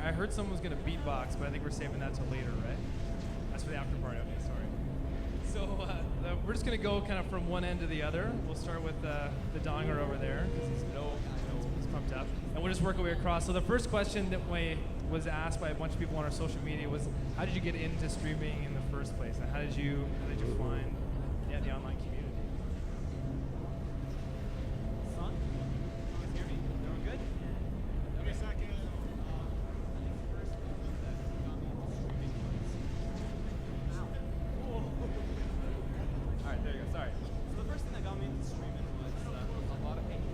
I heard someone was going to beatbox, but I think we're saving that till later, right? That's for the after party. Okay, sorry. So we're just going to go kind of from one end to the other. We'll start with the donger over there because he's pumped up, and we'll just work our way across. So the first question that was asked by a bunch of people on our social media was, how did you get into streaming in the first place, and how did you find the online community? Son, you guys hear me? Everyone good? Give me a second. All right, there you go. Sorry. So the first thing that got me into streaming was a lot of people.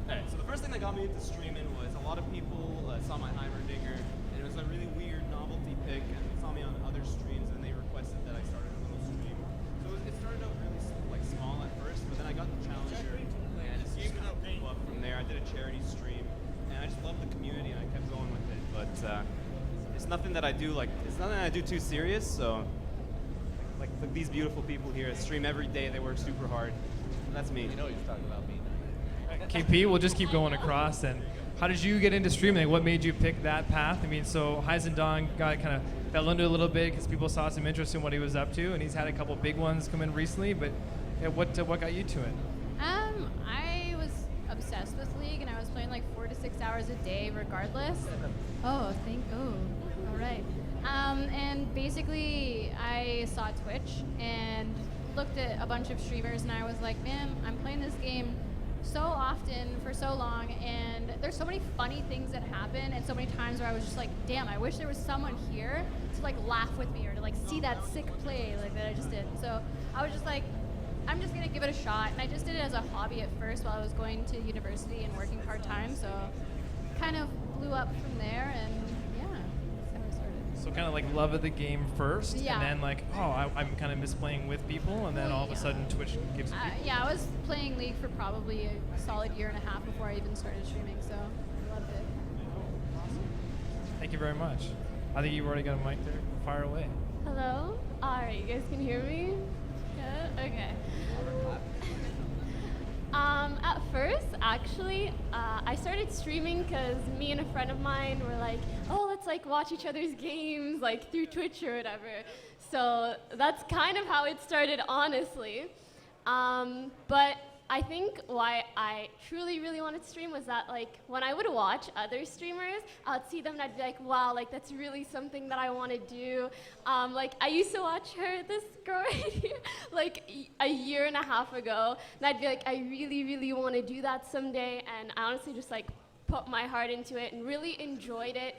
Alright, so the first thing that got me into streaming was a lot of people saw my Heimerdinger, and it was a really weird novelty pick, and they saw me on other streams, and they requested that I started a little stream. So it started out really small at first, but then I got the Challenger, and it just kind of blew up from there. I did a charity stream, and I just loved the community, and I kept going with it. But it's nothing that I do too serious. So like these beautiful people here stream every day. They work super hard. That's me. You know he's talking about me. KP, we'll just keep going across. And how did you get into streaming? What made you pick that path? I mean, so Heisendong got kind of fell into it a little bit because people saw some interest in what he was up to, and he's had a couple big ones come in recently. But what got you to it? I was obsessed with League, and I was playing like 4 to 6 hours a day, regardless. All right. And basically, I saw Twitch and looked at a bunch of streamers, and I was like, man, I'm playing this game so often for so long, and there's so many funny things that happen, and so many times where I was just like, damn, I wish there was someone here to like laugh with me or to like see that sick play like that I just did. So I was just like, I'm just gonna give it a shot, and I just did it as a hobby at first while I was going to university and working part-time, so kind of blew up from there, and yeah, that's how I started. So kind of like love of the game first, Yeah. and then like, I'm kind of miss playing with people, and then all of a sudden Twitch gives you people. Yeah, I was playing League for probably a solid year and a half before I even started streaming, so I loved it. Thank you very much. I think you've already got a mic there. Fire away. Hello? Alright, you guys can hear me? Yeah? Okay. At first, actually, I started streaming because me and a friend of mine were like, oh, let's like watch each other's games like through Twitch or whatever. So that's kind of how it started, honestly. But I think why I truly, really wanted to stream was that like when I would watch other streamers, I'd see them and I'd be like, wow, like that's really something that I want to do. Like I used to watch her, this girl right here, like a year and a half ago, and I'd be like, I really, really want to do that someday. And I honestly just like put my heart into it and really enjoyed it.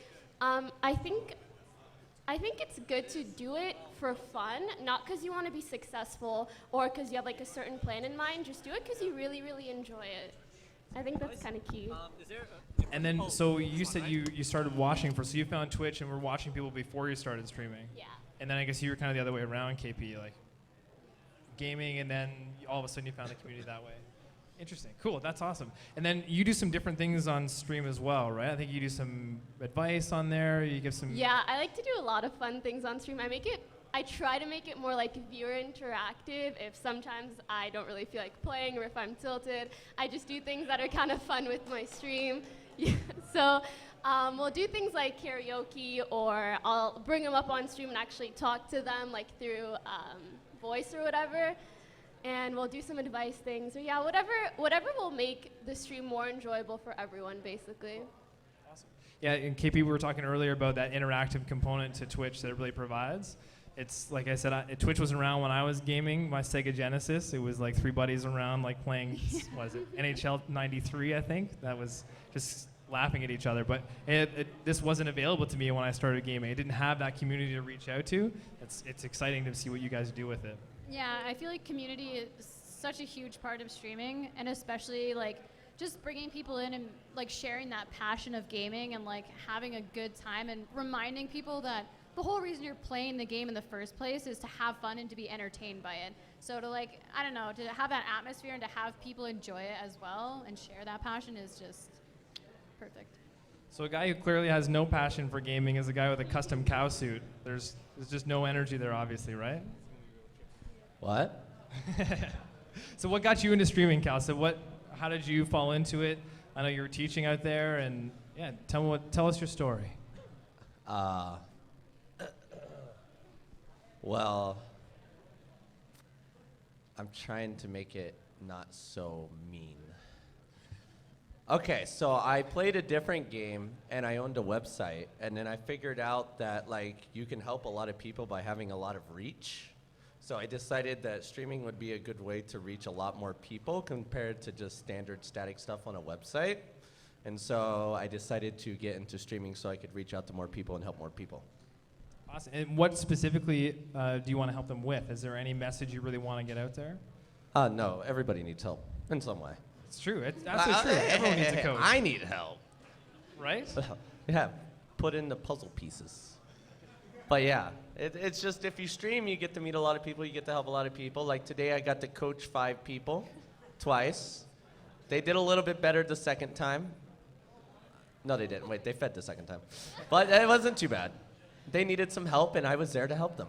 I think it's good to do it for fun, not because you want to be successful or because you have like a certain plan in mind. Just do it because you really, really enjoy it. I think that's kind of key. And then, so you said you started watching first, so you found Twitch and were watching people before you started streaming. Yeah. And then I guess you were kind of the other way around, KP, like gaming, and then all of a sudden you found the community that way. Interesting. Cool. That's awesome. And then you do some different things on stream as well, right? I think you do some advice on there. You give some. Yeah, I like to do a lot of fun things on stream. I try to make it more like viewer interactive. If sometimes I don't really feel like playing or if I'm tilted, I just do things that are kind of fun with my stream. Yeah. So we'll do things like karaoke, or I'll bring them up on stream and actually talk to them like through voice or whatever. And we'll do some advice things, or yeah, whatever will make the stream more enjoyable for everyone, basically. Awesome. Yeah, and KP, we were talking earlier about that interactive component to Twitch that it really provides. It's like I said, Twitch wasn't around when I was gaming my Sega Genesis. It was like 3 buddies around, like playing, what is it, NHL '93, I think. That was just laughing at each other. But this wasn't available to me when I started gaming. I didn't have that community to reach out to. It's exciting to see what you guys do with it. Yeah, I feel like community is such a huge part of streaming, and especially like just bringing people in and like sharing that passion of gaming and like having a good time and reminding people that the whole reason you're playing the game in the first place is to have fun and to be entertained by it. So to like, I don't know, to have that atmosphere and to have people enjoy it as well and share that passion is just perfect. So a guy who clearly has no passion for gaming is a guy with a custom cow suit. There's just no energy there, obviously, right? What? So what got you into streaming, Cowsep? How did you fall into it? I know you were teaching out there, and yeah, tell us your story. Well, I'm trying to make it not so mean. Okay, so I played a different game and I owned a website, and then I figured out that like you can help a lot of people by having a lot of reach. So I decided that streaming would be a good way to reach a lot more people compared to just standard static stuff on a website. And so I decided to get into streaming so I could reach out to more people and help more people. Awesome. And what specifically do you want to help them with? Is there any message you really want to get out there? No, everybody needs help in some way. It's true. It's absolutely true. Everyone needs a coach. I need help. Right? Yeah, put in the puzzle pieces. But yeah, it's just if you stream, you get to meet a lot of people, you get to help a lot of people. Like today, I got to coach 5 people twice. They did a little bit better the second time. No, they didn't. Wait, they fed the second time. But it wasn't too bad. They needed some help, and I was there to help them.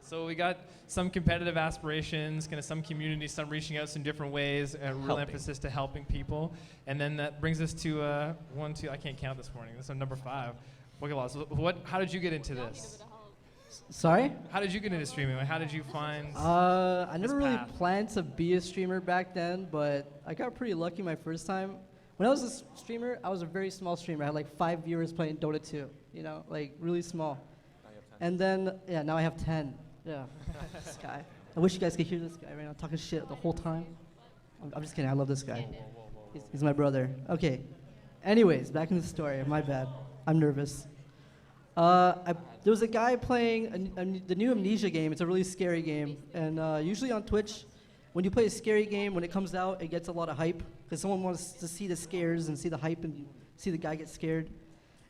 So we got some competitive aspirations, kind of some community, some reaching out some different ways, a real emphasis to helping people. And then that brings us to I can't count this morning. This is number 5. Pokelawls. How did you get into this? Sorry? How did you get into streaming? Like, how did you find I never really path? planned to be a streamer back then, but I got pretty lucky my first time. When I was a streamer, I was a very small streamer. I had like 5 viewers playing Dota 2, you know, like really small. Now you have 10. And then, yeah, now I have 10. Yeah, this guy. I wish you guys could hear this guy right now talking shit the whole time. I'm just kidding, I love this guy. He's my brother. Okay, anyways, back in the story, my bad. I'm nervous. There was a guy playing the new Amnesia game. It's a really scary game. And usually on Twitch, when you play a scary game, when it comes out, it gets a lot of hype. Because someone wants to see the scares and see the hype and see the guy get scared.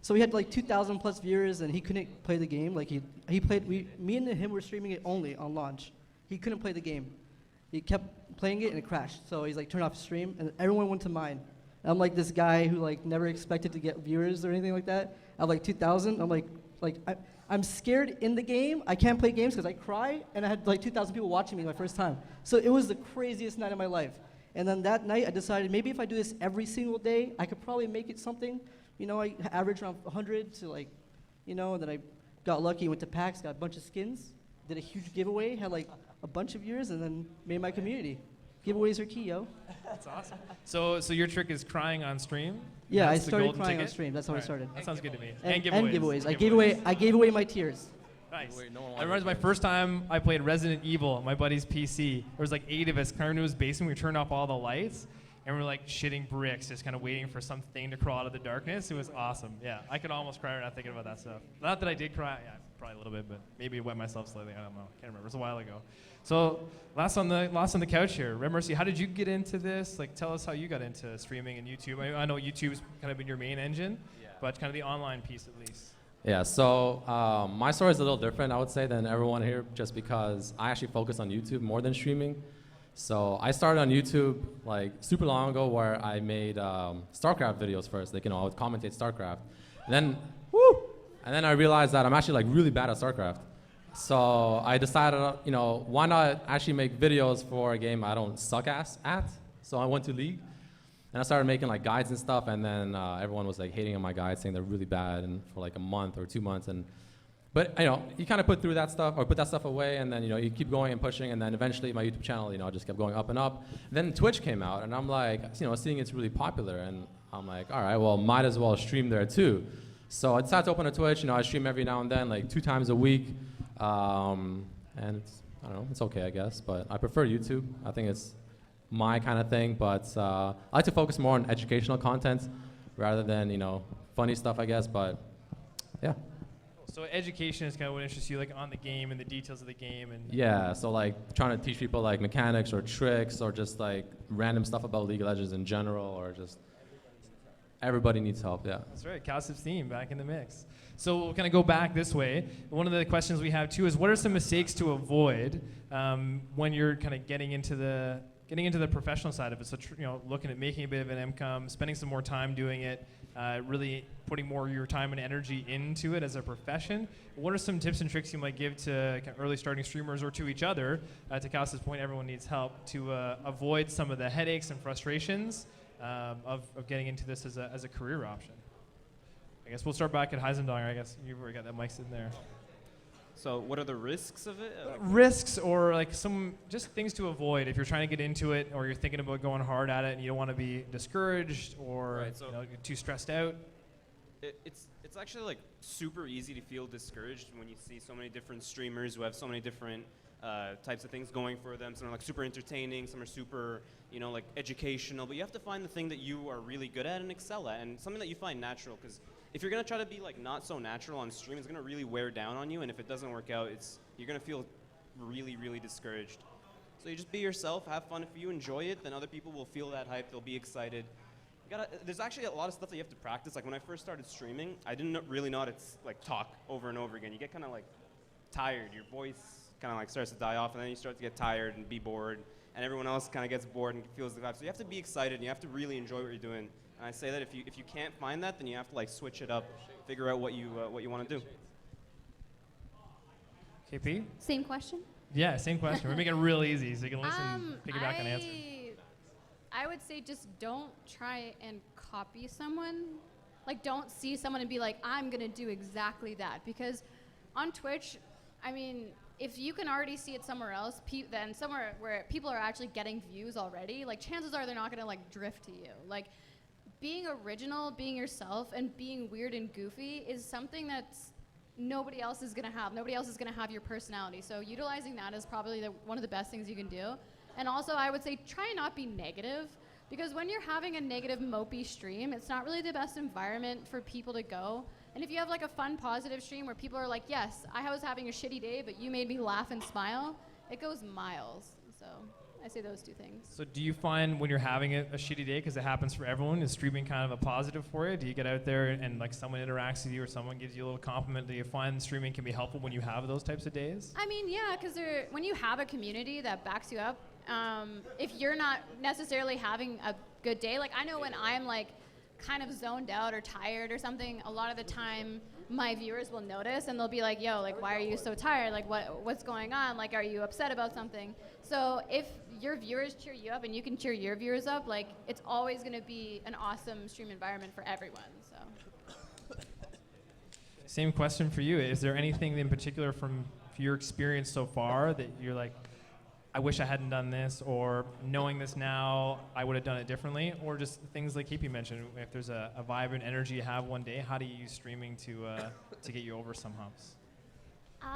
So we had like 2,000 plus viewers, and he couldn't play the game. Like he played. Me and him were streaming it only on launch. He couldn't play the game. He kept playing it and it crashed. So he's like, turn off the stream, and everyone went to mine. And I'm like this guy who like never expected to get viewers or anything like that. I have like 2,000. I'm like I'm scared in the game. I can't play games because I cry, and I had like 2,000 people watching me my first time. So it was the craziest night of my life. And then that night, I decided maybe if I do this every single day, I could probably make it something. You know, I averaged around 100 to like, you know, and then I got lucky, went to PAX, got a bunch of skins, did a huge giveaway, had like a bunch of viewers, and then made my community. Giveaways are key, yo. That's awesome. So your trick is crying on stream? Yeah, That's I the started golden crying on ticket? stream. That's how I started. That sounds good to me. And giveaways. giveaways. I gave away my tears. Nice. Wait, no one I remember my first time I played Resident Evil on my buddy's PC. There was like 8 of us coming to his basement. We turned off all the lights, and we're like shitting bricks, just kind of waiting for something to crawl out of the darkness. It was awesome. Yeah, I could almost cry right now thinking about that stuff. Not that I did cry. Yeah, probably a little bit, but maybe wet myself slightly. I don't know. Can't remember. It was a while ago. So last on the couch here, Red Mercy, how did you get into this? Like, tell us how you got into streaming and YouTube. I know YouTube's kind of been your main engine, but kind of the online piece at least. Yeah, so my story is a little different, I would say, than everyone here, just because I actually focus on YouTube more than streaming. So I started on YouTube like super long ago, where I made StarCraft videos first. Like, you know, I would commentate StarCraft, and then I realized that I'm actually like really bad at StarCraft. So I decided, you know, why not actually make videos for a game I don't suck ass at? So I went to League. And I started making like guides and stuff, and then everyone was like hating on my guides, saying they're really bad, and for like a month or 2 months. But you know, you kind of put that stuff away, and then you know you keep going and pushing, and then eventually my YouTube channel, you know, just kept going up and up. Then Twitch came out, and I'm like, you know, seeing it's really popular, and I'm like, all right, well, might as well stream there too. So I decided to open a Twitch. You know, I stream every now and then, like 2 times a week, and it's, I don't know, it's okay, I guess, but I prefer YouTube. I think it's my kind of thing, but I like to focus more on educational content rather than, you know, funny stuff, I guess, but yeah. So education is kind of what interests you, like on the game and the details of the game. And yeah, so like trying to teach people like mechanics or tricks or just like random stuff about League of Legends in general, or just everybody needs help, yeah. That's right, Cowsep's theme back in the mix. So we'll kind of go back this way. One of the questions we have too is, what are some mistakes to avoid when you're kind of getting into the professional side of it? So you know, looking at making a bit of an income, spending some more time doing it, really putting more of your time and energy into it as a profession. What are some tips and tricks you might give to kind of early starting streamers, or to each other? To Cowsep's point, everyone needs help, to avoid some of the headaches and frustrations of getting into this as a career option? I guess we'll start back at Heisendong. I guess you've already got that mic sitting there. So what are the risks of it? Risks or like some just things to avoid if you're trying to get into it or you're thinking about going hard at it and you don't want to be discouraged or Right, so- you're too stressed out. It's actually like super easy to feel discouraged when you see so many different streamers who have so many different types of things going for them. Some are like super entertaining, some are super, like educational. But you have to find the thing that you are really good at and excel at, and something that you find natural. Because if you're gonna try to be like not so natural on stream, it's gonna really wear down on you. And if it doesn't work out, you're gonna feel really, really discouraged. So you just be yourself, have fun. If you enjoy it, then other people will feel that hype. They'll be excited. There's actually a lot of stuff that you have to practice. Like when I first started streaming, I didn't really know how to talk over and over again. You get kind of like tired. Your voice kind of like starts to die off, and then you start to get tired and be bored, and everyone else kind of gets bored and feels the vibe. So you have to be excited and you have to really enjoy what you're doing. And I say that if you can't find that, then you have to like switch it up, figure out what you want to do. KP? Same question. Yeah, same question. We're making it real easy so you can listen, piggyback on answer. I would say just don't try and copy someone. Like, don't see someone and be like, I'm going to do exactly that. Because on Twitch, I mean, if you can already see it somewhere else, then somewhere where people are actually getting views already, like, chances are they're not going to, like, drift to you. Like, being original, being yourself, and being weird and goofy is something that's nobody else is going to have. Nobody else is going to have your personality. So utilizing that is probably one of the best things you can do. And also, I would say try and not be negative, because when you're having a negative, mopey stream, it's not really the best environment for people to go. And if you have like a fun, positive stream where people are like, yes, I was having a shitty day, but you made me laugh and smile, it goes miles. So I say those two things. So do you find when you're having a shitty day, because it happens for everyone, is streaming kind of a positive for you? Do you get out there and like someone interacts with you or someone gives you a little compliment? Do you find streaming can be helpful when you have those types of days? I mean, yeah, because when you have a community that backs you up, if you're not necessarily having a good day, like I know when I'm like kind of zoned out or tired or something, a lot of the time my viewers will notice and they'll be like, yo, like, why are you so tired? Like, what's going on? Like, are you upset about something? So if your viewers cheer you up and you can cheer your viewers up, like, it's always going to be an awesome stream environment for everyone. So. Same question for you. Is there anything in particular from your experience so far that you're like, I wish I hadn't done this, or knowing this now, I would have done it differently, or just things like Kaypea mentioned, if there's a vibrant energy you have one day, how do you use streaming to get you over some humps?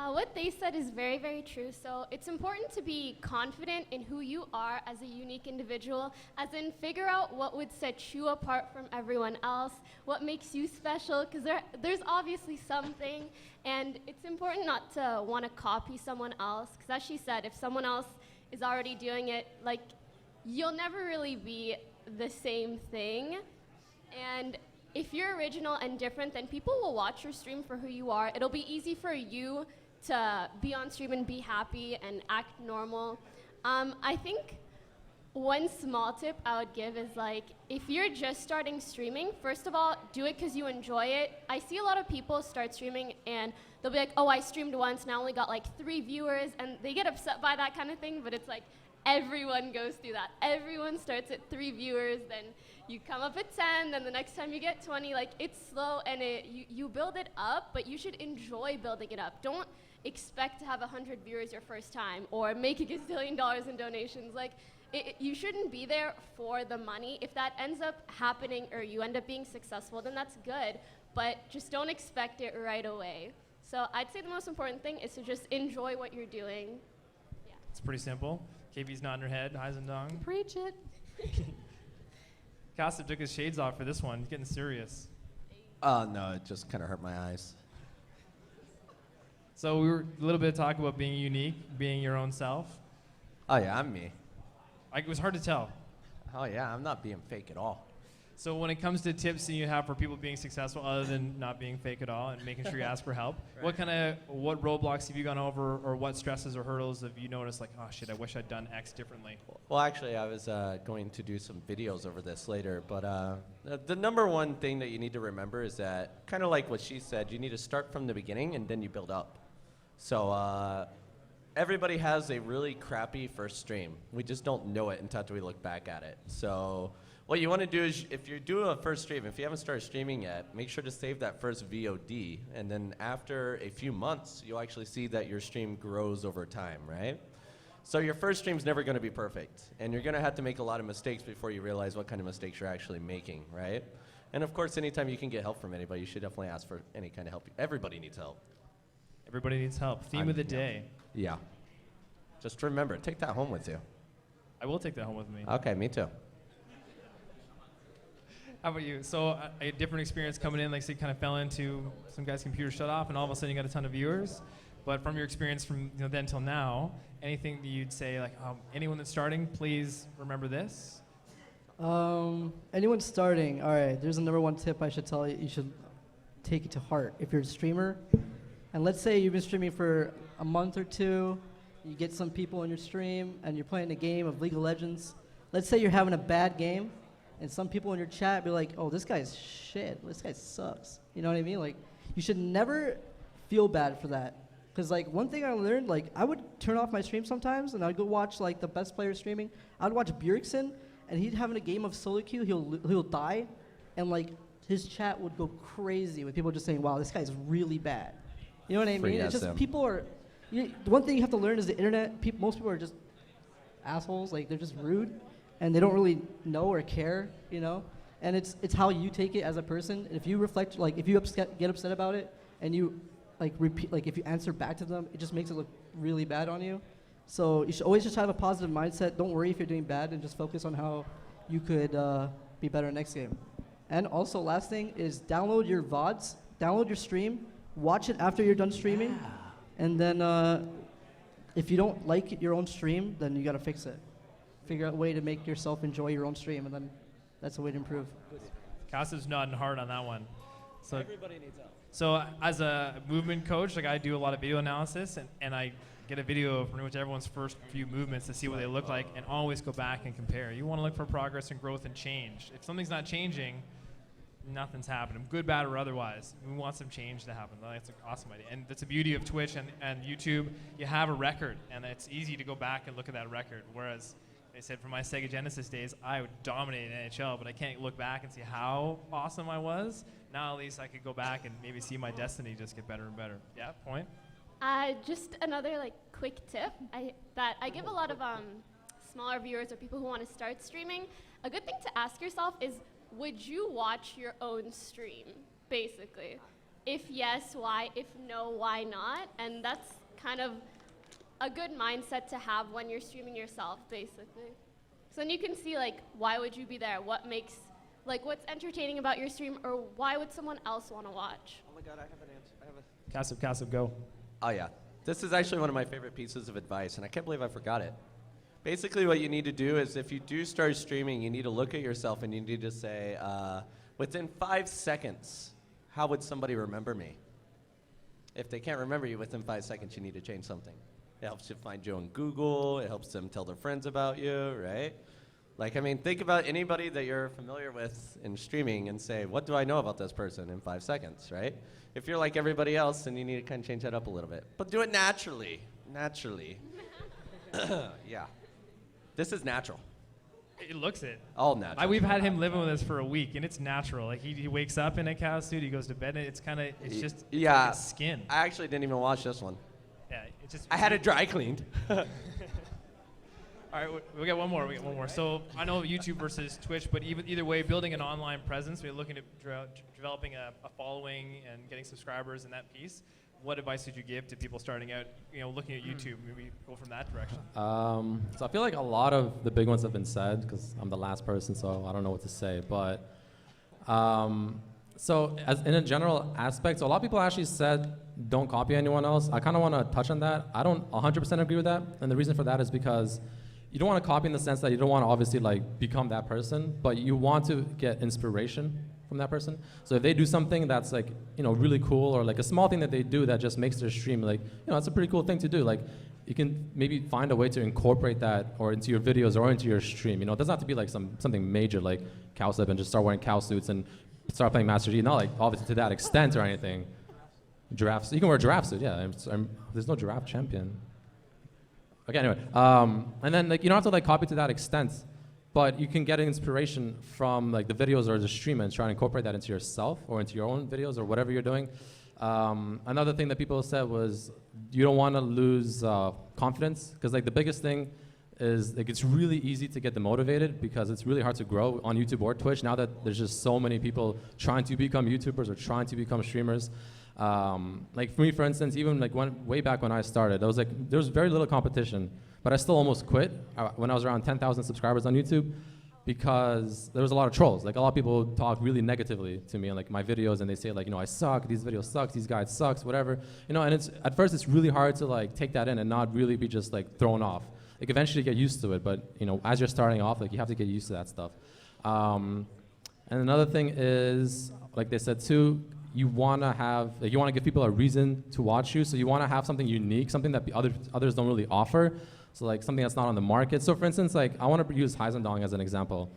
What they said is very, very true. So it's important to be confident in who you are as a unique individual, as in figure out what would set you apart from everyone else, what makes you special, because there's obviously something, and it's important not to want to copy someone else, because as she said, if someone else is already doing it, like, you'll never really be the same thing. And if you're original and different, then people will watch your stream for who you are. It'll be easy for you to be on stream and be happy and act normal. I think one small tip I would give is, like, if you're just starting streaming, first of all, do it because you enjoy it. I see a lot of people start streaming and they'll be like, oh, I streamed once and I only got like 3 viewers, and they get upset by that kind of thing, but it's like everyone goes through that. Everyone starts at 3 viewers, then you come up at 10, then the next time you get 20. Like, it's slow and you build it up, but you should enjoy building it up. Don't expect to have 100 viewers your first time or make $1 gazillion in donations. Like, you shouldn't be there for the money. If that ends up happening or you end up being successful, then that's good, but just don't expect it right away. So I'd say the most important thing is to just enjoy what you're doing. Yeah. It's pretty simple. KB's nodding her head. Heisendong. Preach it. Cowsep took his shades off for this one. He's getting serious. No, it just kind of hurt my eyes. So we were a little bit of talk about being unique, being your own self. Oh yeah, I'm me. It was hard to tell. Oh yeah, I'm not being fake at all. So when it comes to tips that you have for people being successful, other than not being fake at all and making sure you ask for help, Right. what roadblocks have you gone over, or what stresses or hurdles have you noticed? Like, oh shit, I wish I'd done X differently. Well, actually, I was going to do some videos over this later, but the number one thing that you need to remember is that, kind of like what she said, you need to start from the beginning and then you build up. So everybody has a really crappy first stream. We just don't know it until we look back at it. So What you want to do is, if you're doing a first stream, if you haven't started streaming yet, make sure to save that first VOD, and then after a few months, you'll actually see that your stream grows over time, right? So your first stream's never going to be perfect, and you're going to have to make a lot of mistakes before you realize what kind of mistakes you're actually making, right? And of course, anytime you can get help from anybody, you should definitely ask for any kind of help. Everybody needs help. Everybody needs help. Theme of the day. Yeah. Just remember, take that home with you. I will take that home with me. Okay, me too. How about you? So a different experience coming in, like say, kind of fell into some guy's computer shut off, and all of a sudden you got a ton of viewers. But from your experience from then till now, anything that you'd say, like anyone that's starting, please remember this? Anyone starting, all right, there's a number one tip I should tell you. You should take it to heart. If you're a streamer, and let's say you've been streaming for a month or two, you get some people in your stream, and you're playing a game of League of Legends. Let's say you're having a bad game, and some people in your chat be like, oh, this guy's shit. This guy sucks. You know what I mean? Like, you should never feel bad for that. Because, like, one thing I learned, like, I would turn off my stream sometimes, and I'd go watch, like, the best player streaming. I'd watch Bjergsen, and he'd having a game of solo queue. He'll die, and, like, his chat would go crazy with people just saying, wow, this guy's really bad. You know what I mean? It's just people are... the one thing you have to learn is the internet. Most people are just assholes. Like, they're just rude. And they don't really know or care, you know? And it's how you take it as a person. If you reflect, like, if you get upset about it, and you, like, repeat, like, if you answer back to them, it just makes it look really bad on you. So you should always just have a positive mindset. Don't worry if you're doing bad, and just focus on how you could be better next game. And also, last thing is download your VODs, download your stream, watch it after you're done streaming, and then if you don't like your own stream, then you gotta fix it. Figure out a way to make yourself enjoy your own stream, and then that's a way to improve. Cowsep's nodding hard on that one. So Everybody needs help. So as a movement coach, like I do a lot of video analysis, and I get a video of pretty much everyone's first few movements to see what they look like, and always go back and compare. You want to look for progress and growth and change. If something's not changing, nothing's happening, good, bad, or otherwise. We want some change to happen. That's an awesome idea. And that's the beauty of Twitch and YouTube. You have a record, and it's easy to go back and look at that record. Whereas I said from my Sega Genesis days, I would dominate in NHL, but I can't look back and see how awesome I was. Now at least I could go back and maybe see my destiny just get better and better. Yeah, point? Just another like quick tip that I give a lot of smaller viewers or people who want to start streaming. A good thing to ask yourself is, would you watch your own stream, basically? If yes, why? If no, why not? And that's kind of a good mindset to have when you're streaming yourself, basically. So then you can see, like, why would you be there? What makes, like, what's entertaining about your stream, or why would someone else want to watch? Oh my God, I have an answer. Cowsep, go. Oh yeah, this is actually one of my favorite pieces of advice, and I can't believe I forgot it. Basically what you need to do is, if you do start streaming, you need to look at yourself and you need to say, within 5 seconds, how would somebody remember me? If they can't remember you within 5 seconds, you need to change something. It helps you find you on Google, it helps them tell their friends about you, right? Like, I mean, think about anybody that you're familiar with in streaming and say, what do I know about this person in 5 seconds, right? If you're like everybody else, then you need to kind of change that up a little bit. But do it naturally, naturally. Yeah. This is natural. It looks it. All natural. We've had him living with us for a week, and it's natural. Like he wakes up in a cow suit, he goes to bed, and it's just yeah. like his skin. I actually didn't even watch this one. Yeah, it's just. I had it dry cleaned. All right, we got one more. So I know YouTube versus Twitch, but either way, building an online presence, we're looking at developing a following and getting subscribers in that piece. What advice would you give to people starting out, looking at YouTube? Maybe go from that direction. So I feel like a lot of the big ones have been said, because I'm the last person, so I don't know what to say. But so as in a general aspect, so a lot of people actually said don't copy anyone else. I kind of want to touch on that. I don't 100% agree with that, and the reason for that is because you don't want to copy in the sense that you don't want to obviously like become that person, but you want to get inspiration from that person. So if they do something that's like, really cool, or like a small thing that they do that just makes their stream like, it's a pretty cool thing to do. Like, you can maybe find a way to incorporate that or into your videos or into your stream. It doesn't have to be like something major like Cowsep and just start wearing cow suits and start playing Master G. Not like obviously to that extent or anything. Giraffes, you can wear a giraffe suit, yeah. There's no giraffe champion. Okay, anyway, and then like you don't have to like copy to that extent, but you can get inspiration from like the videos or the stream and try to incorporate that into yourself or into your own videos or whatever you're doing. Another thing that people said was you don't want to lose confidence, because like the biggest thing is like it's really easy to get demotivated because it's really hard to grow on YouTube or Twitch now that there's just so many people trying to become YouTubers or trying to become streamers. Like for me, for instance, even like way back when I started, there was very little competition, but I still almost quit when I was around 10,000 subscribers on YouTube, because there was a lot of trolls. Like a lot of people talk really negatively to me in like my videos, and they say like, I suck, these videos sucks, these guys sucks, whatever. And it's at first it's really hard to like take that in and not really be just like thrown off. Like eventually you get used to it, but as you're starting off, like you have to get used to that stuff. And another thing is, like they said too, you want to give people a reason to watch you. So you want to have something unique, something that others don't really offer. So like something that's not on the market. So for instance, like I want to use Heisendong as an example.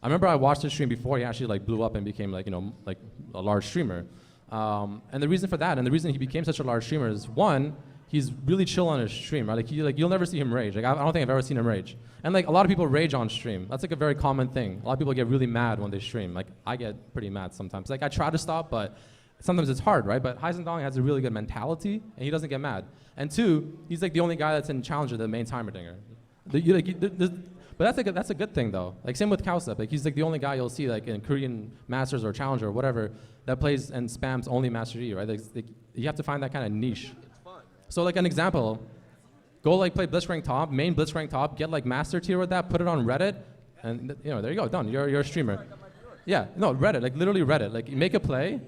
I remember I watched his stream before he actually like blew up and became like like a large streamer. And the reason for that, and the reason he became such a large streamer is, one, he's really chill on his stream, right? Like you'll never see him rage. Like I don't think I've ever seen him rage. And like a lot of people rage on stream. That's like a very common thing. A lot of people get really mad when they stream. Like I get pretty mad sometimes. Like I try to stop, but sometimes it's hard, right? But Heisendong has a really good mentality, and he doesn't get mad. And two, he's like the only guy that's in Challenger, the main timer dinger. But that's a good thing though. Like same with Cowsep. Like he's like the only guy you'll see like in Korean Masters or Challenger or whatever that plays and spams only Master E, right? Like you have to find that kind of niche. So like an example, go like play Blitzcrank top, main Blitzcrank top, get like Master tier with that, put it on Reddit, and there you go, done. You're a streamer. Yeah, no, Reddit, like literally Reddit. Like make a play.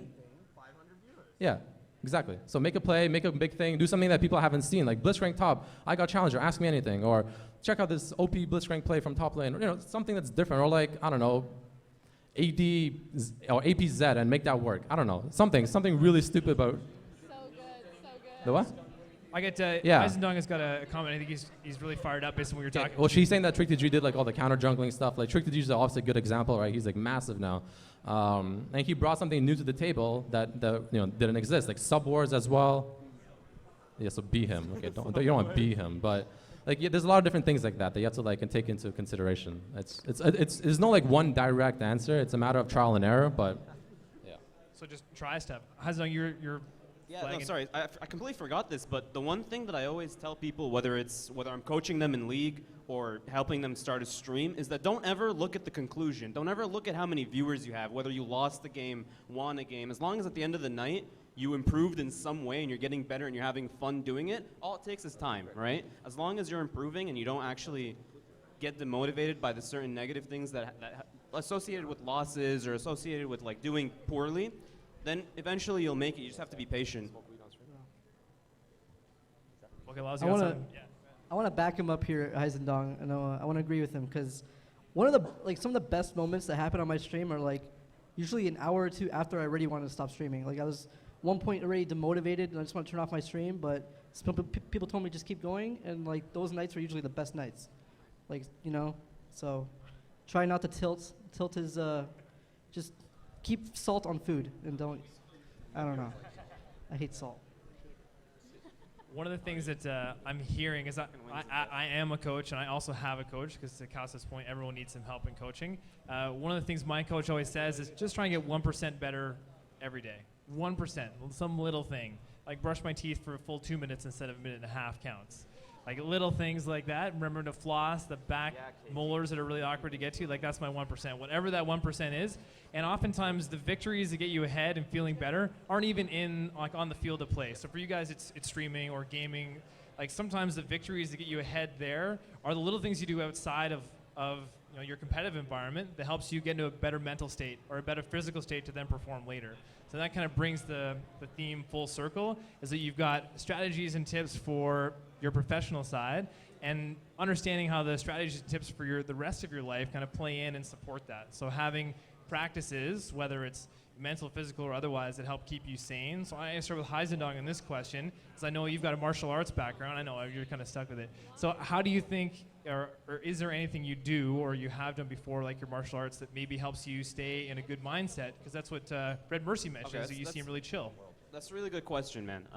Yeah, exactly. So make a play, make a big thing, do something that people haven't seen, like Blitzcrank top, I got Challenger, ask me anything, or check out this OP Blitzcrank play from top lane, or something that's different, or like, I don't know, AD or APZ and make that work. I don't know, something really stupid about. So good. The what? I get Yeah. Heisendong has got a comment. I think he's really fired up based on what you're talking. Well, she's saying that Trick2G did like all the counter jungling stuff. Like Trick2G is obviously a good example, right? He's like massive now, and he brought something new to the table that didn't exist, like sub wars as well. Yeah, so be him. Okay, you don't want to be him, but like there's a lot of different things like that you have to like take into consideration. It's no like one direct answer. It's a matter of trial and error, but yeah. So just try stuff. Heisendong, you're. Yeah, no, sorry, I completely forgot this, but the one thing that I always tell people, whether I'm coaching them in league or helping them start a stream, is that don't ever look at the conclusion. Don't ever look at how many viewers you have, whether you lost the game, won a game. As long as at the end of the night, you improved in some way and you're getting better and you're having fun doing it, all it takes is time, right? As long as you're improving and you don't actually get demotivated by the certain negative things that associated with losses or associated with like doing poorly, then eventually you'll make it. You just have to be patient. Pokelawls, I want to back him up here, Heisendong. I want to agree with him because one of some of the best moments that happen on my stream are like usually an hour or two after I already wanted to stop streaming. Like I was one point already demotivated and I just want to turn off my stream, but people told me just keep going, and like those nights are usually the best nights. Like so try not to tilt. Tilt is just keep salt on food and don't. I don't know. I hate salt. One of the things that I'm hearing is that I am a coach, and I also have a coach, because to Cowsep's point, everyone needs some help in coaching. One of the things my coach always says is just try and get 1% better every day. 1%, some little thing. Like brush my teeth for a full 2 minutes instead of a minute and a half counts. Like little things like that. Remember to floss the back molars that are really awkward to get to. Like that's my 1%. Whatever that 1% is. And oftentimes the victories that get you ahead and feeling better aren't even on the field of play. So for you guys, it's streaming or gaming. Like sometimes the victories that get you ahead there are the little things you do outside of your competitive environment that helps you get into a better mental state or a better physical state to then perform later. So that kind of brings the theme full circle, is that you've got strategies and tips for your professional side, and understanding how the strategies and tips for the rest of your life kind of play in and support that. So having practices, whether it's mental, physical, or otherwise, that help keep you sane. So I start with Heisendong in this question, because I know you've got a martial arts background. I know you're kind of stuck with it. So how do you think, or is there anything you do or you have done before, like your martial arts, that maybe helps you stay in a good mindset? Because that's what Red Mercy mentioned, is that you seem really chill. That's a really good question, man.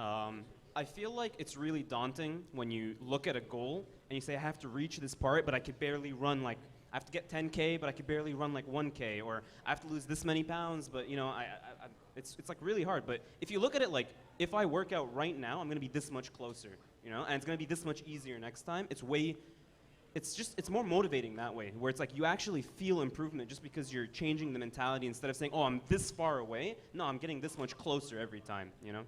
I feel like it's really daunting when you look at a goal and you say, I have to reach this part, but I could barely run like I have to get 10K, but I could barely run like 1K, or I have to lose this many pounds, but you know, it's like really hard. But if you look at it like, if I work out right now, I'm gonna be this much closer, you know, and it's gonna be this much easier next time. It's more motivating that way, where it's like you actually feel improvement just because you're changing the mentality instead of saying, oh, I'm this far away. No, I'm getting this much closer every time, you know?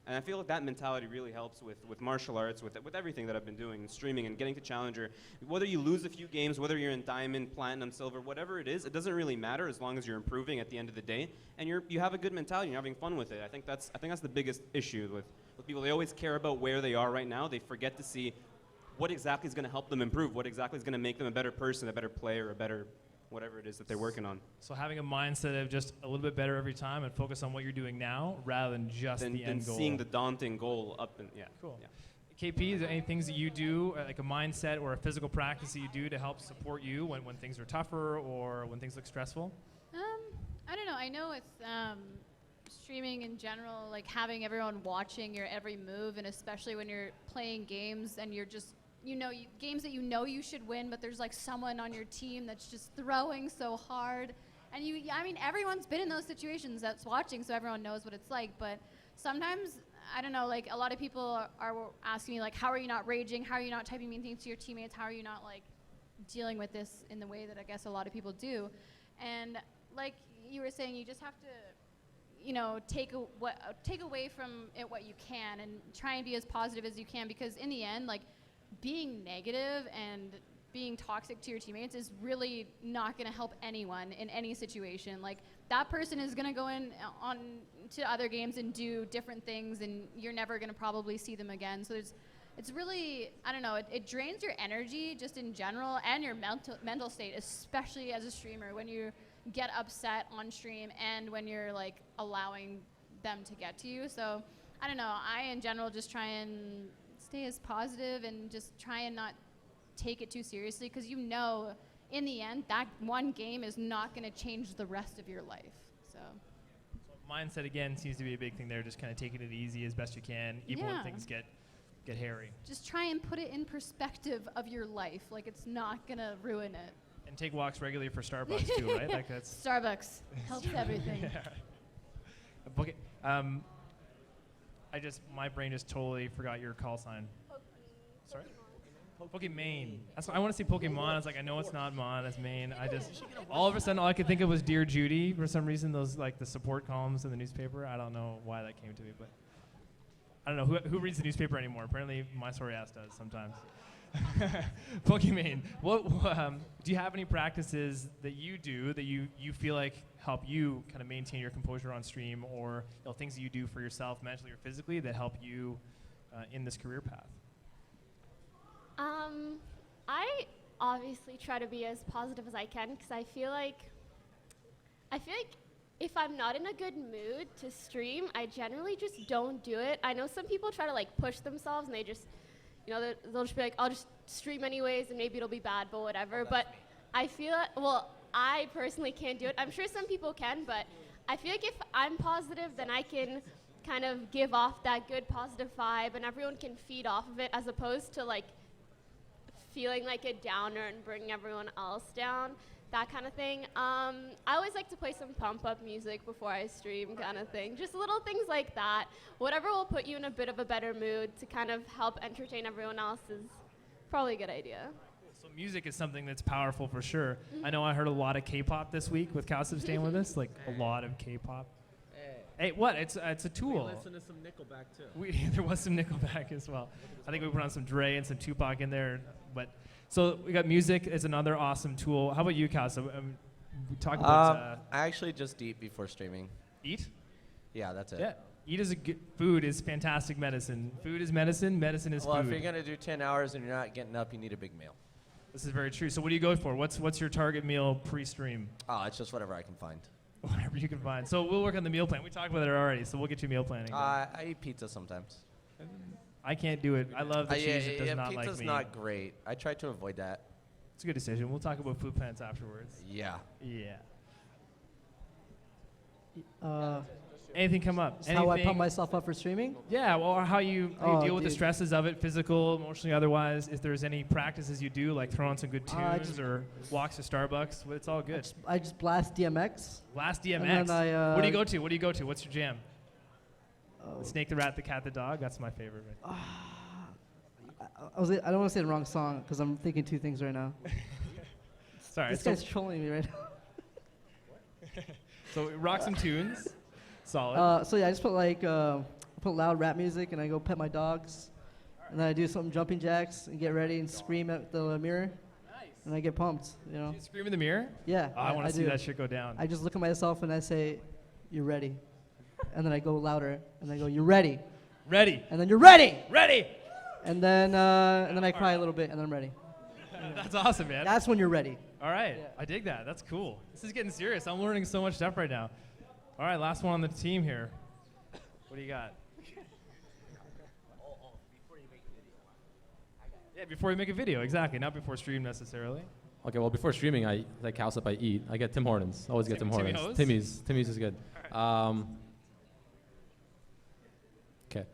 And I feel like that mentality really helps with martial arts, with everything that I've been doing, streaming and getting to Challenger. Whether you lose a few games, whether you're in Diamond, Platinum, Silver, whatever it is, it doesn't really matter as long as you're improving at the end of the day and you have a good mentality, you're having fun with it. I think that's the biggest issue with people. They always care about where they are right now. They forget to see what exactly is going to help them improve, what exactly is going to make them a better person, a better player, a better whatever it is that they're working on. So having a mindset of just a little bit better every time and focus on what you're doing now rather than just the end goal. Seeing the daunting goal up and yeah. Cool. Yeah. KP, is there any things that you do, like a mindset or a physical practice that you do to help support you when things are tougher or when things look stressful? I don't know. I know with streaming in general, like having everyone watching your every move, and especially when you're playing games and you're just, games that you should win, but there's like someone on your team that's just throwing so hard. And everyone's been in those situations that's watching, so everyone knows what it's like. But sometimes, I don't know, like a lot of people are asking me like, how are you not raging? How are you not typing mean things to your teammates? How are you not like dealing with this in the way that I guess a lot of people do? And like you were saying, you just have to, take away from it what you can and try and be as positive as you can, because in the end, like, being negative and being toxic to your teammates is really not going to help anyone in any situation. Like, that person is going to go on to other games and do different things, and you're never going to probably see them again. So it's really, I don't know, it drains your energy just in general and your mental state, especially as a streamer, when you get upset on stream and when you're like allowing them to get to you. So I don't know, I in general just try and stay as positive and just try and not take it too seriously, because in the end that one game is not going to change the rest of your life. So mindset again seems to be a big thing there, just kind of taking it easy as best you can, even when things get hairy. Just try and put it in perspective of your life, like it's not going to ruin it. And take walks regularly for Starbucks too, right? Like that's Starbucks helps everything. Okay. My brain just totally forgot your call sign. Sorry? Pokimane. That's what I want to say. Pokemon. I was like, I know it's not Mon, it's Maine. All of a sudden, all I could think of was Dear Judy for some reason. Those like the support columns in the newspaper. I don't know why that came to me, but I don't know who reads the newspaper anymore. Apparently, my sorry ass does sometimes. Pokimane, what do you have any practices that you do that you feel like help you kind of maintain your composure on stream, or things that you do for yourself mentally or physically that help you in this career path? I obviously try to be as positive as I can, because I feel like if I'm not in a good mood to stream, I generally just don't do it. I know some people try to like push themselves and they just, they'll just be like, I'll just stream anyways and maybe it'll be bad, but whatever. But I feel, I personally can't do it. I'm sure some people can, but I feel like if I'm positive, then I can kind of give off that good positive vibe and everyone can feed off of it, as opposed to like feeling like a downer and bringing everyone else down, that kind of thing. I always like to play some pump-up music before I stream, kind of thing. Just little things like that. Whatever will put you in a bit of a better mood to kind of help entertain everyone else is probably a good idea. So music is something that's powerful for sure. Mm-hmm. I know I heard a lot of K-pop this week with Cowsep staying with us, like a lot of K-pop. Hey, what? It's a tool. We listened to some Nickelback too. There was some Nickelback as well. I think we put on some Dre and some Tupac in there. But so we got music is another awesome tool. How about you, Cowsep? We talk about. I actually just eat before streaming. Eat? Yeah, that's it. Yeah. Eat is food is fantastic medicine. Food is medicine. Medicine is food. Well, if you're gonna do 10 hours and you're not getting up, you need a big meal. This is very true. So what do you go for? What's your target meal pre-stream? Oh, it's just whatever I can find. Whatever you can find. So we'll work on the meal plan. We talked about it already, so we'll get you meal planning. I eat pizza sometimes. I can't do it. I love the cheese. It does not like me. Pizza's not great. I try to avoid that. It's a good decision. We'll talk about food plans afterwards. Yeah. Yeah. Anything come up? How I Anything- pump myself up for streaming? Yeah, well, or how you Oh, deal with the dude. stresses of it, physical, emotionally, otherwise. If there's any practices you do, like throw on some good I tunes or walks to Starbucks, well, it's all good. I just blast DMX. Last and DMX. then I, What do you go to? What do you go to? What's your jam? Oh. The Snake, the Rat, the Cat, the Dog. That's my favorite. Right? I don't want to say the wrong song because I'm thinking two things right now. Sorry. This guy's trolling me right now. So rock some tunes. Solid. So yeah, I just put like put loud rap music and I go pet my dogs, and then I do some jumping jacks and get ready and scream at the mirror, and I get pumped. You know? Do you scream in the mirror? Yeah. Oh, I want to see do. that shit go down. I just look at myself and I say, "You're ready," and then I go louder and I go, "You're ready," Ready. and then "You're ready," Ready. and then I cry a little bit and then I'm ready. That's awesome, man. That's when you're ready. All right. Yeah. I dig that. That's cool. This is getting serious. I'm learning so much stuff right now. All right, last one on the team here. What do you got? Yeah, before you make a video, exactly. Not before stream necessarily. Okay, well, before streaming, I like Cowsep. I eat. I get Tim Hortons. Always get Tim Timmy Hortons. Ho's? Timmy's is good. Okay.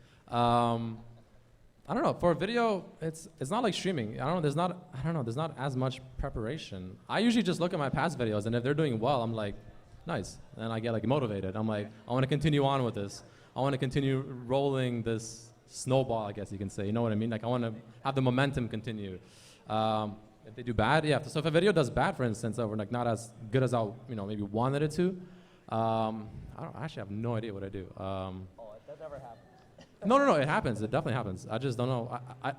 I don't know. For a video, it's not like streaming. I don't know. There's not as much preparation. I usually just look at my past videos, and if they're doing well, I'm like, nice. And I get like motivated. I'm like, I want to continue on with this. I want to continue rolling this snowball, I guess you can say. You know what I mean? Like I want to have the momentum continue. If they do bad, yeah. So if a video does bad, for instance, or like not as good as I maybe wanted it to, I actually have no idea what I do. That never happened. No, it happens. It definitely happens. I just don't know. I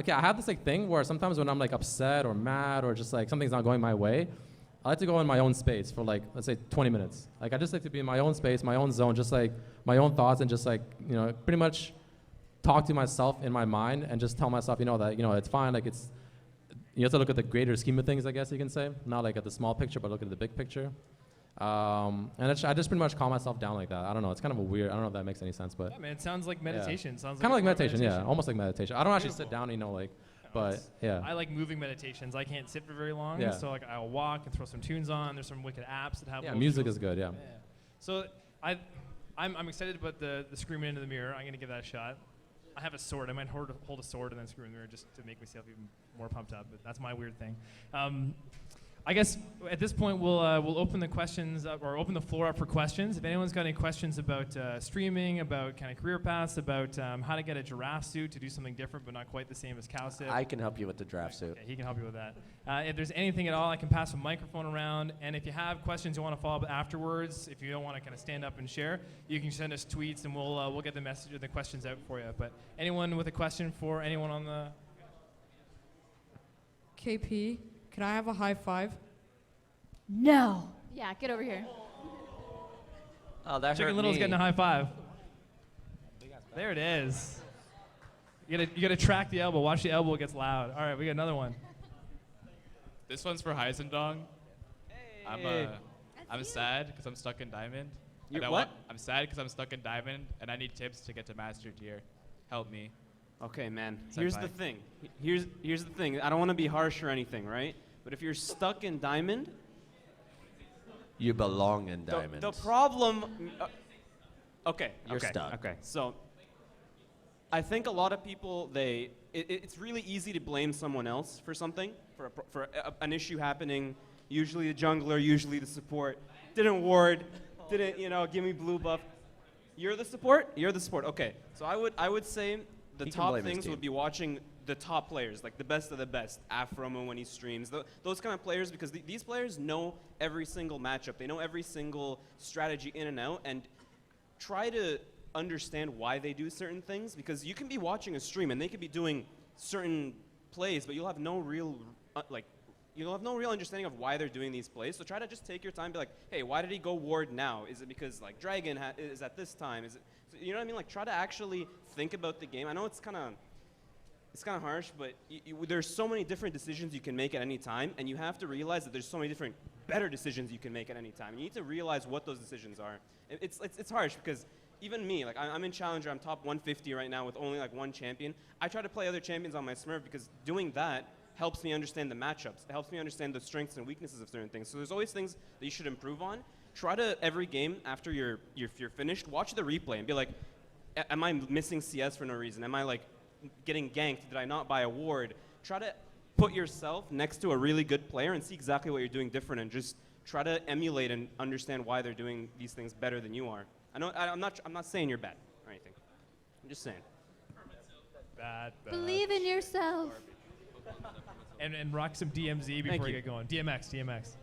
have this like thing where sometimes when I'm like upset or mad or just like something's not going my way, I like to go in my own space for like, let's say 20 minutes. Like I just like to be in my own space, my own zone, just like my own thoughts and just like, pretty much talk to myself in my mind and just tell myself, that, it's fine. Like you have to look at the greater scheme of things, I guess you can say. Not like at the small picture, but look at the big picture. And I just pretty much calm myself down like that. I don't know. It's kind of a weird. I don't know if that makes any sense, but Yeah, man, it sounds like meditation. Sounds kind of like a form of meditation. Yeah, almost like meditation. I don't actually sit down, but yeah. I like moving meditations. I can't sit for very long, Yeah. so like I'll walk and throw some tunes on. There's some wicked apps that have. Yeah, little music tunes. is good. Yeah. So I'm excited about the screaming into the mirror. I'm gonna give that a shot. I have a sword. I might hold a sword and then scream in the mirror just to make myself even more pumped up. But that's my weird thing. I guess at this point we'll open the questions up, or open the floor up for questions. If anyone's got any questions about streaming, about kind of career paths, about how to get a giraffe suit to do something different but not quite the same as Cowsep. I can help you with the draft suit. Okay, he can help you with that. If there's anything at all, I can pass a microphone around. And if you have questions you want to follow up afterwards, if you don't want to kind of stand up and share, you can send us tweets and we'll get the message or the questions out for you. But anyone with a question for anyone on the... KP, can I have a high five? No. Yeah, get over here. Oh, that Chicken hurt Little's me. getting a high five. There it is. You gotta track the elbow. Watch the elbow, it gets loud. All right, we got another one. This one's for Heisendong. I'm sad because I'm stuck in Diamond. You're And I what? I'm sad because I'm stuck in Diamond, and I need tips to get to Master Tier. Help me. Okay, man. Senpai. Here's the thing. Here's the thing. I don't want to be harsh or anything, right? But if you're stuck in Diamond, You belong in Diamond. the problem. Okay. You're okay, stuck. Okay. So, I think a lot of people it's really easy to blame someone else for something, for an issue happening. Usually the jungler, usually the support. Didn't ward, didn't give me blue buff. You're the support. You're the support. Okay. So I would say the He can top blame his things team. would be watching the top players, like the best of the best. Afromo when he streams, those kind of players, because these players know every single matchup. They know every single strategy in and out, and try to understand why they do certain things, because you can be watching a stream and they could be doing certain plays, but you'll have no real you'll have no real understanding of why they're doing these plays. So try to just take your time, be like, hey, why did he go ward now? Is it because like Dragon is at this time? Is it, so, you know what I mean? Like try to actually think about the game. I know it's kind of harsh, but there's so many different decisions you can make at any time, and you have to realize that there's so many different better decisions you can make at any time. You need to realize what those decisions are. It's harsh because even me, like I'm in Challenger, I'm top 150 right now with only like one champion. I try to play other champions on my Smurf because doing that helps me understand the matchups. It helps me understand the strengths and weaknesses of certain things. So there's always things that you should improve on. try to every game after you're finished, watch the replay and be like, am I missing CS for no reason? Am I like getting ganked? Did I not buy a ward? Try to put yourself next to a really good player and see exactly what you're doing different, and just try to emulate and understand why they're doing these things better than you are. I'm not saying you're bad or anything. I'm just saying. Bad. Believe in yourself. And rock some DMZ before you get going. DMX.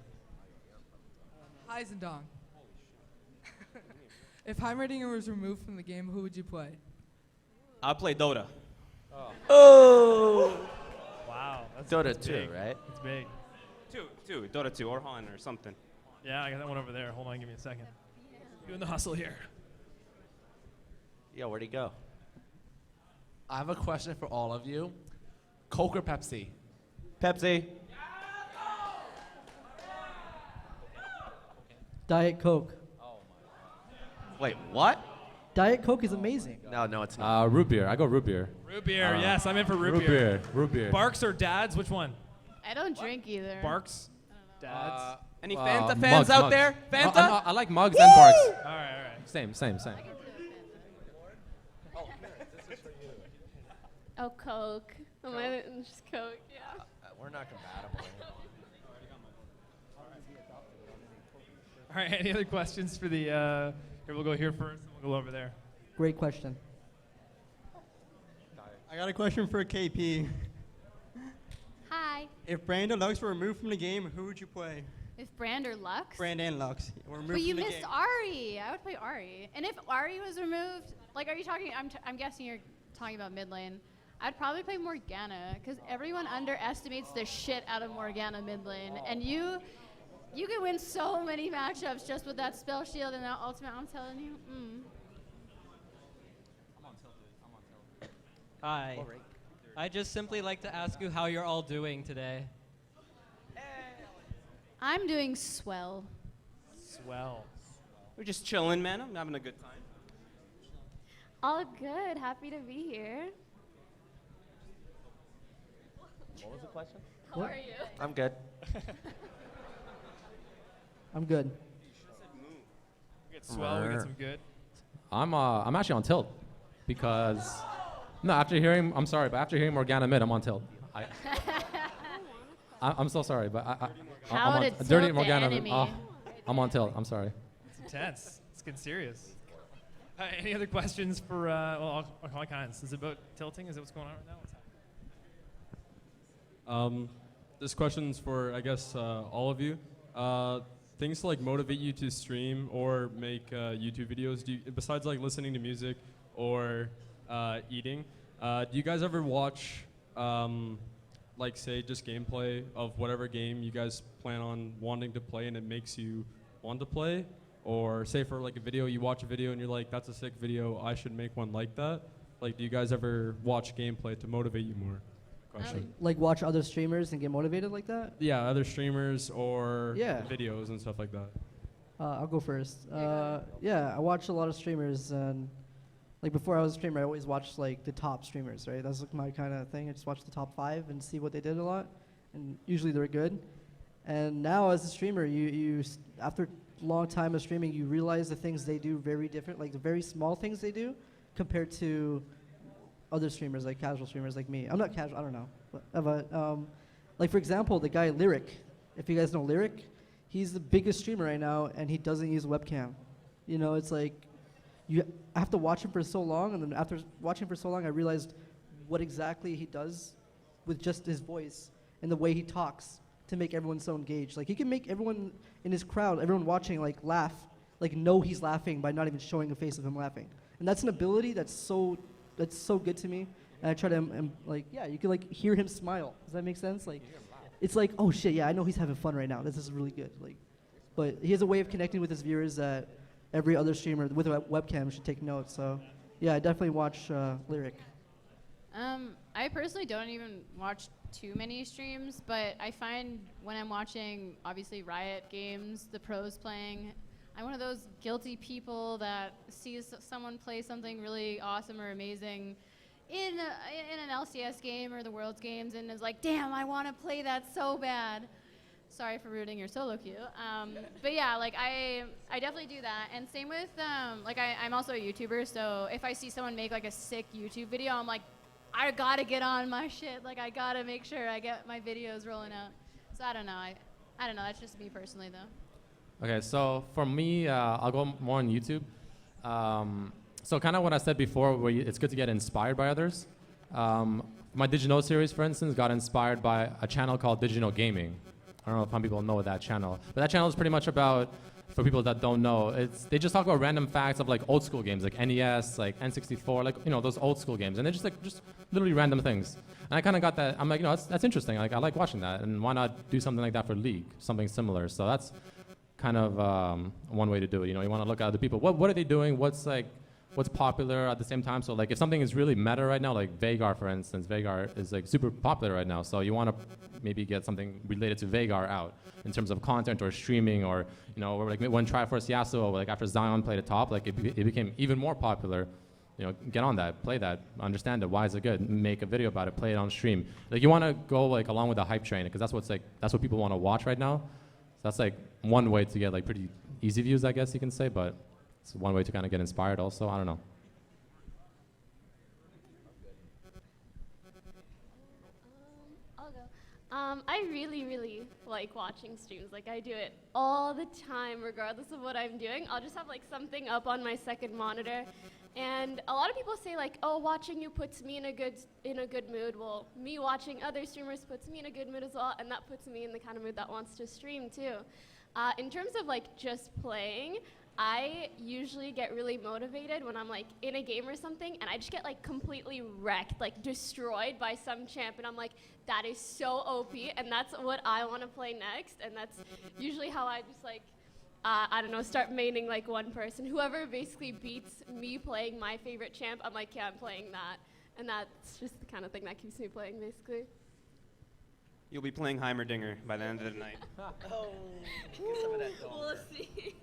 Heisendong. If Heimerdinger was removed from the game, who would you play? I'll play Dota. Oh! Wow. That's Dota that's 2, big. right? It's big. Two, Dota 2 or Han or something. Yeah, I got that one over there. Hold on, give me a second. Doing the hustle here. Yeah, where'd he go? I have a question for all of you. Coke or Pepsi? Pepsi. Diet Coke. Wait, what? Diet Coke is amazing. No, it's not. Root beer. I go root beer. Root beer, yes, I'm in for root Root beer. beer. Root beer. Barks or dads? Which one? I don't drink either. Barks? Dads? Any Fanta fans Mugs, out mugs. there? Fanta? No, I like mugs and barks. All right. Same. Oh, Coke. Oh, my, just Coke, yeah. We're not compatible. All right, any other questions for the, here, we'll go here first, and we'll go over there. Great question. I got a question for KP. Hi. If Brand or Lux were removed from the game, who would you play? If Brand or Lux? Brand and Lux were removed But you from the missed game. Ari. I would play Ari. And if Ari was removed, like, are you talking? I'm guessing you're talking about mid lane. I'd probably play Morgana because everyone underestimates the shit out of Morgana mid lane, and you could win so many matchups just with that spell shield and that ultimate. I'm telling you. Hi. I just simply like to ask you how you're all doing today. I'm doing swell. Swell. We're just chilling, man. I'm having a good time. All good. Happy to be here. What was the question? How are you? I'm good. I'm good. We get swell, we get some good. I'm actually on tilt because after hearing Morgana mid, I'm on tilt. I'm so sorry, but How I'm to on tilt dirty the Morgana. enemy. I'm on tilt. I'm sorry. It's intense. It's getting serious. Any other questions for, all kinds? Is it about tilting? Is that what's going on right now? What's happening? This question's for, I guess, all of you. Things to like motivate you to stream or make YouTube videos. Besides like listening to music or eating, do you guys ever watch, like say, just gameplay of whatever game you guys plan on wanting to play and it makes you want to play? Or say for like a video, you watch a video and you're like, that's a sick video, I should make one like that. Like, do you guys ever watch gameplay to motivate you more? Question. Like watch other streamers and get motivated like that? Yeah, other streamers or Yeah. videos and stuff like that. I'll go first. Yeah, I watch a lot of streamers, and like before I was a streamer, I always watched like the top streamers, right? That's like my kind of thing. I just watch the top 5 and see what they did a lot, and usually they're good. And now as a streamer, you after a long time of streaming, you realize the things they do very different, like the very small things they do, compared to other streamers, like casual streamers like me. I'm not casual, I don't know. But like for example, the guy Lyric, if you guys know Lyric, he's the biggest streamer right now and he doesn't use webcam. You know, it's like, I have to watch him for so long, and then after watching for so long, I realized what exactly he does with just his voice and the way he talks to make everyone so engaged. Like he can make everyone in his crowd, everyone watching, like laugh, like know he's laughing by not even showing a face of him laughing. And that's an ability that's so good to me. And I try to, like, yeah, you can like hear him smile. Does that make sense? Like, it's like, oh shit, yeah, I know he's having fun right now. This is really good. Like, but he has a way of connecting with his viewers that every other streamer with a webcam should take note. So, yeah, I definitely watch Lyric. I personally don't even watch too many streams, but I find when I'm watching, obviously, Riot games, the pros playing, I'm one of those guilty people that sees someone play something really awesome or amazing in an LCS game or the Worlds games and is like, damn, I want to play that so bad. Sorry for ruining your solo queue. But yeah, like I definitely do that. And same with like I'm also a YouTuber, so if I see someone make like a sick YouTube video, I'm like, I gotta get on my shit. Like I gotta make sure I get my videos rolling out. So I don't know. I don't know. That's just me personally, though. Okay, so for me, I'll go more on YouTube. So kind of what I said before, where it's good to get inspired by others. My Digino series, for instance, got inspired by a channel called Digino Gaming. I don't know if some people know that channel, but that channel is pretty much about, for people that don't know, they just talk about random facts of like old school games, like NES, like N64, like those old school games, and they're just literally random things. And I kind of got that. I'm like, that's interesting. Like I like watching that, and why not do something like that for League, something similar? So that's kind of one way to do it. You want to look at other people. What are they doing? What's popular at the same time? So like if something is really meta right now, like Vagar, for instance, Vagar is like super popular right now. So you want to maybe get something related to Vagar out in terms of content or streaming, or or like when Triforce Yasuo, like after Zion played it top, like it became even more popular. Get on that, play that, understand it. Why is it good? Make a video about it, play it on stream. Like you want to go like along with the hype train, because that's what people want to watch right now. So that's like one way to get like pretty easy views, I guess you can say, but it's one way to kind of get inspired also. I don't know. I'll go. I really, really like watching streams. Like I do it all the time, regardless of what I'm doing. I'll just have like something up on my second monitor. And a lot of people say like, oh, watching you puts me in a good mood. Well, me watching other streamers puts me in a good mood as well, and that puts me in the kind of mood that wants to stream too. In terms of like just playing, I usually get really motivated when I'm like in a game or something, and I just get like completely wrecked, like destroyed by some champ, and I'm like, that is so OP, and that's what I want to play next, and that's usually how I just like, I don't know, start maining like one person. Whoever basically beats me playing my favorite champ, I'm like, yeah, I'm playing that. And that's just the kind of thing that keeps me playing, basically. You'll be playing Heimerdinger by the end of the night. Oh, get some of that dome. We'll see.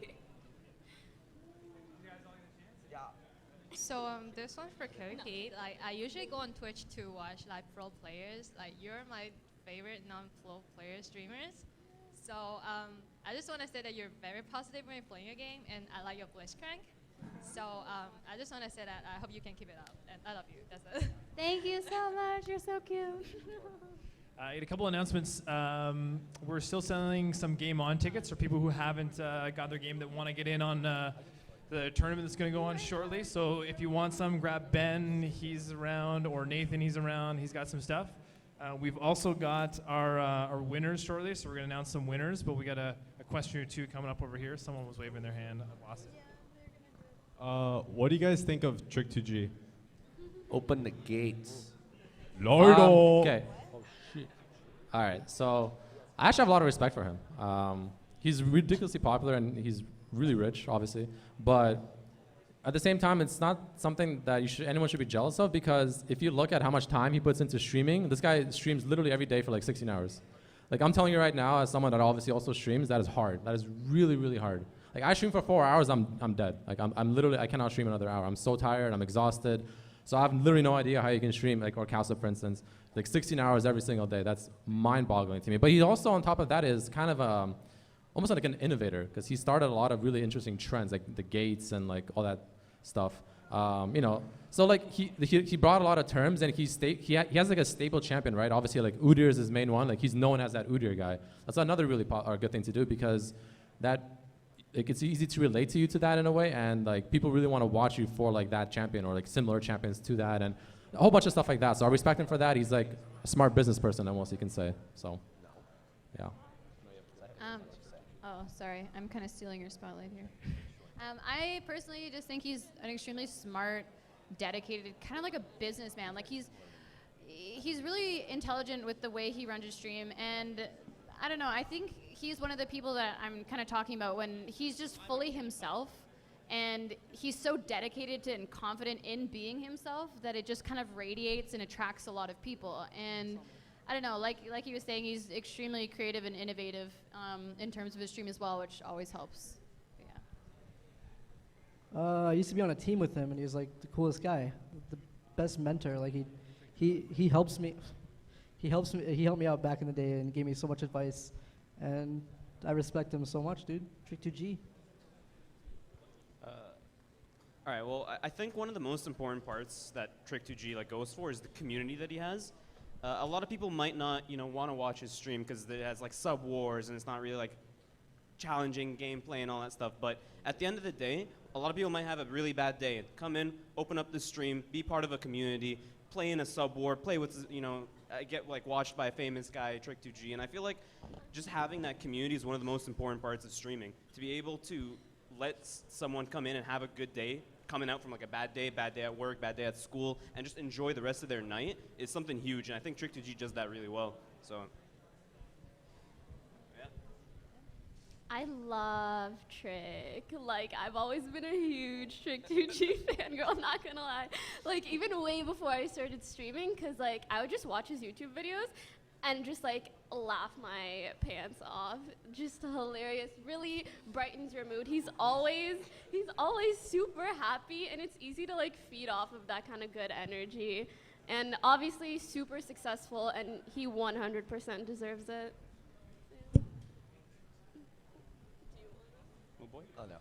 So this one's for Kaypea. Like I usually go on Twitch to watch like pro players. Like you're my favorite non-pro player streamers. So I just want to say that you're very positive when you're playing a game, and I like your Blitzcrank. So I just want to say that I hope you can keep it up, and I love you. That's it. Thank you so much. You're so cute. I had a couple announcements. We're still selling some Game On tickets for people who haven't got their game that want to get in on the tournament that's going to go on shortly. So if you want some, grab Ben. He's around, or Nathan. He's around. He's got some stuff. We've also got our winners shortly, so we're going to announce some winners. But we got a question or two coming up over here. Someone was waving their hand. I lost it. What do you guys think of Trick2G? Open the gates. Lordo. Okay. Oh, shit. All right. So I actually have a lot of respect for him. He's ridiculously popular, and he's really rich, obviously. But at the same time, it's not something that anyone should be jealous of, because if you look at how much time he puts into streaming, this guy streams literally every day for like 16 hours. Like I'm telling you right now, as someone that obviously also streams, that is hard. That is really, really hard. Like I stream for 4 hours, I'm dead. Like I'm literally, I cannot stream another hour. I'm so tired, I'm exhausted. So I have literally no idea how you can stream, like, or Cowsep, for instance, like 16 hours every single day. That's mind-boggling to me. But he also, on top of that, is kind of almost like an innovator, because he started a lot of really interesting trends, like the gates and like all that stuff. So like he brought a lot of terms, and he has like a staple champion, right? Obviously, like Udyr is his main one. Like he's known as that Udyr guy. That's another really good thing to do, because it's easy to relate to you to that in a way, and like people really want to watch you for like that champion or like similar champions to that, and a whole bunch of stuff like that. So I respect him for that. He's like a smart business person, almost, you can say. So, yeah. Oh, sorry. I'm kind of stealing your spotlight here. I personally just think he's an extremely smart, dedicated, kind of like a businessman. Like he's really intelligent with the way he runs his stream, and I don't know. I think he's one of the people that I'm kind of talking about when he's just fully himself, and he's so dedicated to and confident in being himself that it just kind of radiates and attracts a lot of people. And I don't know, like he was saying, he's extremely creative and innovative in terms of his stream as well, which always helps. But yeah. I used to be on a team with him, and he was like the coolest guy, the best mentor. Like he helps me. He helped me out back in the day and gave me so much advice. And I respect him so much, dude. Trick2G. All right. Well, I think one of the most important parts that Trick2G like goes for is the community that he has. A lot of people might not, want to watch his stream because it has like sub wars and it's not really like challenging gameplay and all that stuff. But at the end of the day, a lot of people might have a really bad day. Come in, open up the stream, be part of a community, play in a sub war, play with, get like watched by a famous guy, Trick2G. And I feel like just having that community is one of the most important parts of streaming. To be able to let someone come in and have a good day, coming out from like a bad day at work, bad day at school, and just enjoy the rest of their night is something huge. And I think Trick2G does that really well. So. I love Trick. Like, I've always been a huge Trick2G fangirl, I'm not gonna lie. Like, even way before I started streaming, because, like, I would just watch his YouTube videos and just, like, laugh my pants off. Just hilarious. Really brightens your mood. He's always super happy, and it's easy to, like, feed off of that kind of good energy. And obviously super successful, and he 100% deserves it. Oh, no.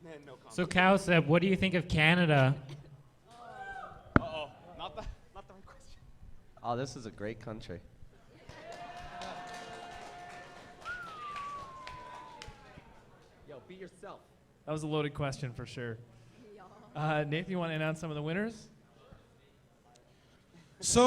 Man, no comment. So, Cowsep, what do you think of Canada? Uh-oh, not the right question. Oh, this is a great country. Yo, be yourself. That was a loaded question for sure. Nathan, you want to announce some of the winners? So